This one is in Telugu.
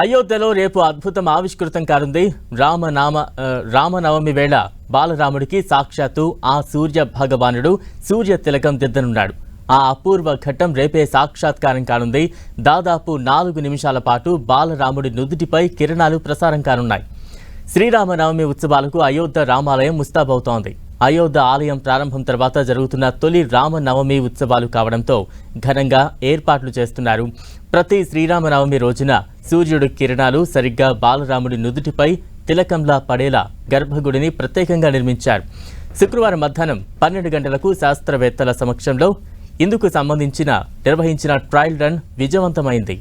అయోధ్యలో రేపు అద్భుతం ఆవిష్కృతం కానుంది. రామనవమి వేళ బాలరాముడికి సాక్షాత్తు ఆ సూర్య భగవానుడు సూర్య తిలకం దిద్దనున్నాడు. ఆ అపూర్వ ఘట్టం రేపే సాక్షాత్కారం కానుంది. దాదాపు 4 నిమిషాల పాటు బాలరాముడి నుదుటిపై కిరణాలు ప్రసారం కానున్నాయి. శ్రీరామనవమి ఉత్సవాలకు అయోధ్య రామాలయం ముస్తాబవుతోంది. అయోధ్య ఆలయం ప్రారంభం తర్వాత జరుగుతున్న తొలి రామనవమి ఉత్సవాలు కావడంతో ఘనంగా ఏర్పాట్లు చేస్తున్నారు. ప్రతి శ్రీరామనవమి రోజున సూర్యుడి కిరణాలు సరిగ్గా బాలరాముడి నుదుటిపై తిలకంలా పడేలా గర్భగుడిని ప్రత్యేకంగా నిర్మించారు. శుక్రవారం మధ్యాహ్నం 12 గంటలకు శాస్త్రవేత్తల సమక్షంలో ఇందుకు సంబంధించిన నిర్వహించిన ట్రయల్ రన్ విజయవంతమైంది.